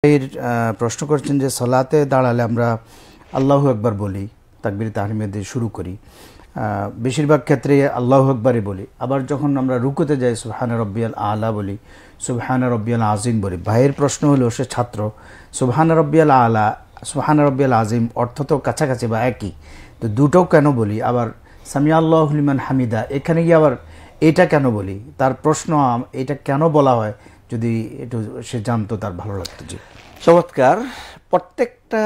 এর প্রশ্ন করছেন যে সালাতে দাঁড়ালে আমরা আল্লাহু আকবার বলি, তাকবীর তাহরিমা দিয়ে শুরু করি, বেশিরভাগ ক্ষেত্রে আল্লাহু আকবারই বলি। আবার যখন আমরা রুকুতে যাই সুবহান রাব্বিয়াল আলা বলি, সুবহান রাব্বিয়াল আজিম বলি। ভাইয়ের প্রশ্ন হলো, সে ছাত্র, সুবহান রাব্বিয়াল আলা, সুবহান রাব্বিয়াল আজিম অর্থ তো কাছাকাছি বা একই, তো দুটো কেন বলি? আবার সামিয়া আল্লাহু লিমান হামিদা, এখানে গিয়ে আবার এটা কেন বলি? তার প্রশ্ন, এটা কেন বলা হয় যদি একটু সে জানতো তার ভালো লাগতো। জি, চমৎকার। প্রত্যেকটা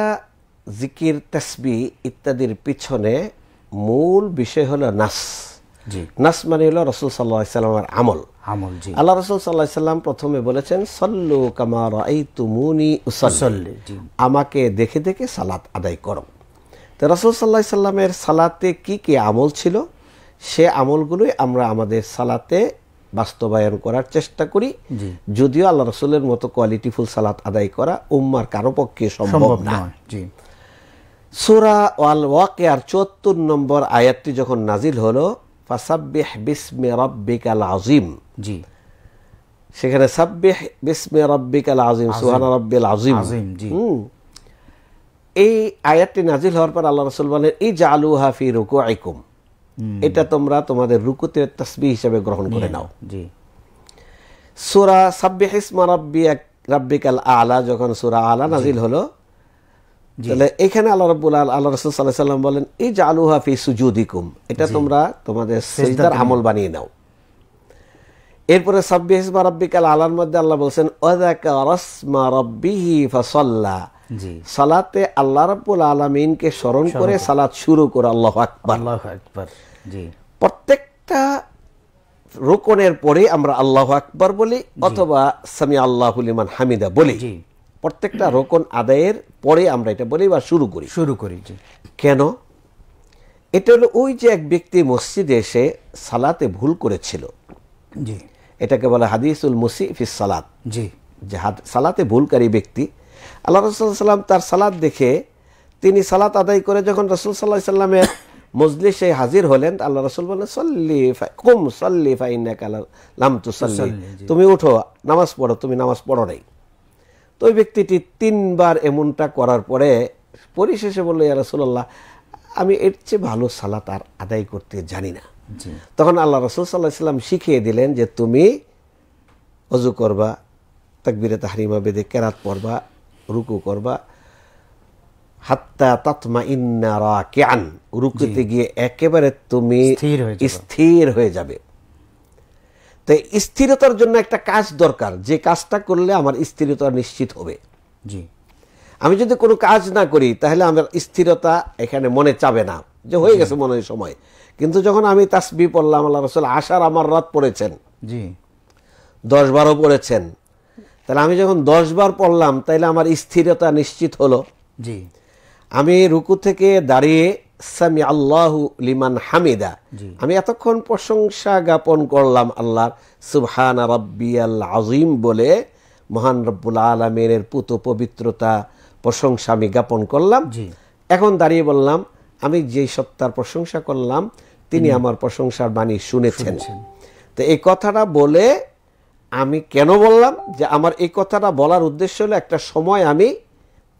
জিকির, তাসবিহ ইত্যাদির পিছনে মূল বিষয় হলো নাস। জি, নাস মানে হলো রাসূল সাল্লাল্লাহু আলাইহি সাল্লামের আমল। জি, আল্লাহ রাসূল সাল্লাল্লাহু আলাইহি সাল্লাম প্রথমে বলেছেন, সল্লু কামা রাআইতুমুনি উসাল্লি, আমাকে দেখে দেখে সালাত আদায় করো। তো রাসূল সাল্লাল্লাহু আলাইহি সাল্লামের সালাতে কি কি আমল ছিল, সে আমলগুলোই আমরা আমাদের সালাতে বাস্তবায়ন করার চেষ্টা করি। যদিও আল্লাহ রাসূলের মতো কোয়ালিটিফুল সালাত আদায় করা উম্মার কারো পক্ষে সম্ভব না। সূরা আল ওয়াকিয়ার ৭৪ নম্বর আয়াতটি যখন নাজিল হলো, ফাসাব্বিহ বিসমি রাব্বিকাল আযীম, জি, সেখানে সাব্বিহ বিসমি রাব্বিকাল আযীম, সুবহান রাব্বিল আযীম, এই আয়াতটি নাজিল হওয়ার পর আল্লাহ রাসূল বলেন, ইজআলুহা ফি রুকুইকুম, এটা তোমরা তোমাদের রুকুতে তাসবিহ হিসেবে গ্রহণ করে নাও। জি, সূরা সাব্বিহ ইসমা রাব্বিকাল আলা, যখন সূরা আলা নাজিল হলো, তাহলে এখানে আল্লাহ রাসূল সাল্লাল্লাহু আলাইহি সাল্লাম বলেন, ইজআলুহা ফি সুজুদিকুম, এটা তোমরা তোমাদের সিজদার আমল বানিয়ে নাও। এরপরে সাব্বিহ ইসমা রাব্বিকাল আলার মধ্যে আল্লাহ বলেন, ওয়াযাকারা ইসমা রাব্বিহি ফাসাল্লা, সালাতে আল্লাহ রাব্বুল আলামিনকে স্মরণ করে সালাত শুরু করে আল্লাহু আকবার। আল্লাহু আকবার। জি, প্রত্যেকটা রুকুনের পরে আমরা আল্লাহু আকবার বলি অথবা সামি আল্লাহু লিমান হামিদা বলি। প্রত্যেকটা রুকুন আদায়ের পরে আমরা এটা বলি বা শুরু করি। জি, কেন? এটা হলো ওই যে এক ব্যক্তি মসজিদে এসে সালাতে ভুল করেছিল, জি, এটাকে বলে হাদিসুল মুসি ফিস সালাত। জি, যে সালাতে ভুলকারী ব্যক্তি, আল্লাহ রাসূল সাল্লাল্লাহু আলাইহি সাল্লাম তার সালাত দেখে, তিনি সালাত আদায় করে যখন রাসূল সাল্লাল্লাহু আলাইহি সাল্লামের মজলিসে হাজির হলেন, আল্লাহ রাসূল বলেন, কুম সাল্লি ফা ইন্নাকা লাম তুসাল্লি, তুমি উঠো, নামাজ পড়ো, তুমি নামাজ পড়ো নাই। তো ওই ব্যক্তিটি 3 বার এমনটা করার পরে পরিশেষে বলল, ইয়া রাসূলুল্লাহ, আমি এর চেয়ে ভালো সালাত আর আদায় করতে জানি না। তখন আল্লাহ রাসূল সাল্লাল্লাহু আলাইহি সাল্লাম শিখিয়ে দিলেন যে তুমি ওযু করবা, তাকবীরে তাহরিমা বেদে কেরাত পড়বা, রুকু করবা, হাত্তা তাতমাইন্না রাকিআন, রুকুতে গিয়ে একেবারে তুমি স্থির হয়ে যাবে। তো স্থিরতার জন্য একটা কাজ দরকার, যে কাজটা করলে আমার স্থিরতা নিশ্চিত হবে। জি, আমি যদি কোনো কাজ না করি তাহলে আমার স্থিরতা এখানে মনে চাবে না যে হয়ে গেছে মনে হয় সময়। কিন্তু যখন আমি তাসবিহ পড়লাম, আল্লাহ রাসূল আশার আমার রাত পড়েছেন, জি, 10-12 পড়েছেন, তাহলে আমি যখন 10 বার পড়লাম তাহলে আমার স্থিরতা নিশ্চিত হলো। জি, আমি রুকু থেকে দাঁড়িয়ে সামি আল্লাহু লিমান হামিদা, আমি এতক্ষণ প্রশংসা জ্ঞাপন করলাম আল্লাহর, সুবহান রাব্বিয়াল আযীম বলে মহান রব্বুল আলামিনের পুত পবিত্রতা প্রশংসা আমি জ্ঞাপন করলাম। এখন দাঁড়িয়ে বললাম, আমি যেই সত্তার প্রশংসা করলাম তিনি আমার প্রশংসার বাণী শুনেছেন। তো এই কথাটা বলে আমি কেন বললাম, যে আমার এই কথাটা বলার উদ্দেশ্য হলো একটা সময় আমি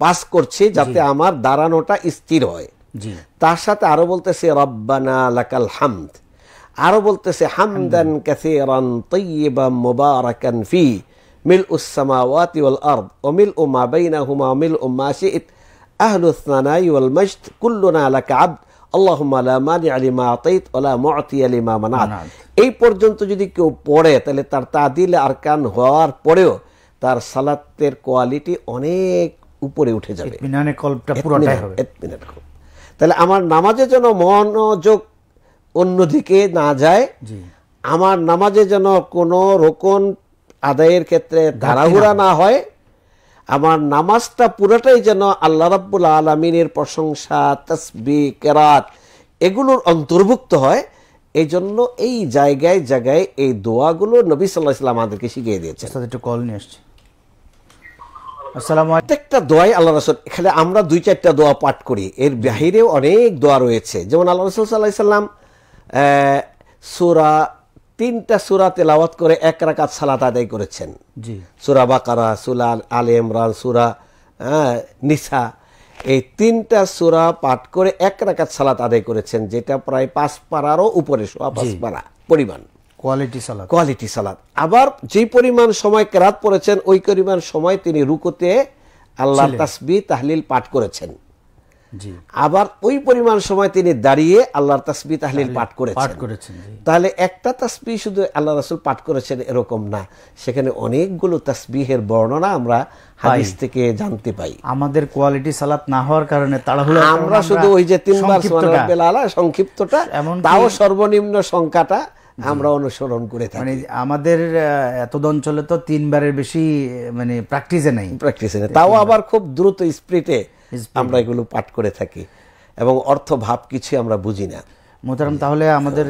পাস করছি যাতে আমার দাঁড়ানোটা স্থির হয়। তার সাথে আরো বলতেছে রব্বানা লাকাল হামদ, আরো বলতেছে হামদান কাসীরান তাইয়িবান মুবারাকান ফি মিলউস সামাওয়াতি ওয়াল আরদ ওয়া মিলউ মা বাইনাহুমা ওয়া মিলউ মা শি'ত আহলুস সানাই ওয়াল মাজদ কুল্লুনা লাকা আবদ আল্লাহুম্মা লা মানি'a লিমা আতাইত ওয়া লা মু'তিয়া লিমা মানা'ত। এই পর্যন্ত যদি কেউ পড়ে তাহলে তার তাদিল আরকান হওয়ার পরেও তার সালাতের কোয়ালিটি অনেক উপরে উঠে যাবে। তাহলে আমার নামাজে যেন মনোযোগ অন্যদিকে না যায়, আমার নামাজে যেন কোনো রুকুন আদায়ের ক্ষেত্রে তাড়াহুড়া না হয়, আমার নামাজটা পুরোটাই যেন আল্লাহ রাব্বুল আলামিনের প্রশংসা, তাসবিহ, কেরাত এগুলোর অন্তর্ভুক্ত হয়। এই জন্য এই জায়গায় জায়গায় এই দোয়াগুলো নবী সাল্লাল্লাহু আলাইহি ওয়াসাল্লাম আমাদেরকে শিখিয়ে দিয়েছেন। একটু কল নিয়ে আসছে। প্রত্যেকটা দোয়াই আল্লাহ রাসূল, এখানে আমরা 2-4টা দোয়া পাঠ করি, এর বাহিরেও অনেক দোয়া রয়েছে। যেমন আল্লাহ রাসূল সাল্লাল্লাহু আলাইহি ওয়াসাল্লাম সূরা 3টা সূরা তেলাওয়াত করে 1 রাকাত সালাত আদায় করেছেন। জি, সূরা বাকারা, সূরা আলে ইমরান, সূরা নিসা, এই 3টা সূরা পাঠ করে 1 রাকাত সালাত আদায় করেছেন, যেটা প্রায় 5 পারারও উপরে, 5 পারা পরিমাণ কোয়ালিটি সালাত। আবার যেই পরিমাণ সময় কেরাত পড়েছেন ওই পরিমাণ সময় তিনি রুকুতে আল্লাহর তাসবিহ তাহলিল পাঠ করেছেন। জি, আবার ওই পরিমাণ সময় তিনি দাঁড়িয়ে আল্লাহর তাসবিহ তাহলিল পাঠ করেছেন। তাহলে একটা তাসবিহ শুধু আল্লাহ রাসূল পাঠ করেছেন এরকম না, সেখানে অনেকগুলো তাসবিহের বর্ণনা আমরা হাদিস থেকে জানতে পাই। আমাদের কোয়ালিটি সালাত না হওয়ার কারণে তাড়াহুড়ো আমরা শুধু ওই যে 3 বার সুবহানাল্লাহ রাব্বিল আলা সংক্ষিপ্তটা, তাও সর্বনিম্ন সংখ্যাটা আমরা অনুসরণ করে থাকি। মানে আমাদের এত অঞ্চলে তো 3 বারের বেশি মানে প্র্যাকটিসে নাই, তাও আবার খুব দ্রুত স্পিডে আমরা এগুলো পাঠ করে থাকি এবং অর্থ ভাব কিছু আমরা বুঝি না। মোহতারাম, তাহলে আমাদের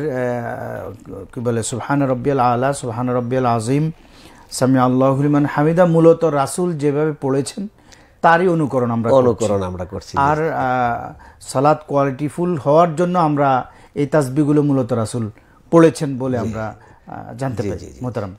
কি বলে সুবহান রাব্বিয়াল আলা, সুবহান রাব্বিয়াল আযীম, সামি আল্লাহু লিমান হামিদা মূলত রাসূল যেভাবে পড়েছেন তারই অনুকরণ আমরা করছি। আর সালাত কোয়ালিটিফুল হওয়ার জন্য আমরা এই তাসবিহগুলো মূলত রাসূল পড়েছেন বলে আমরা জানতে পারি। মোহতারাম,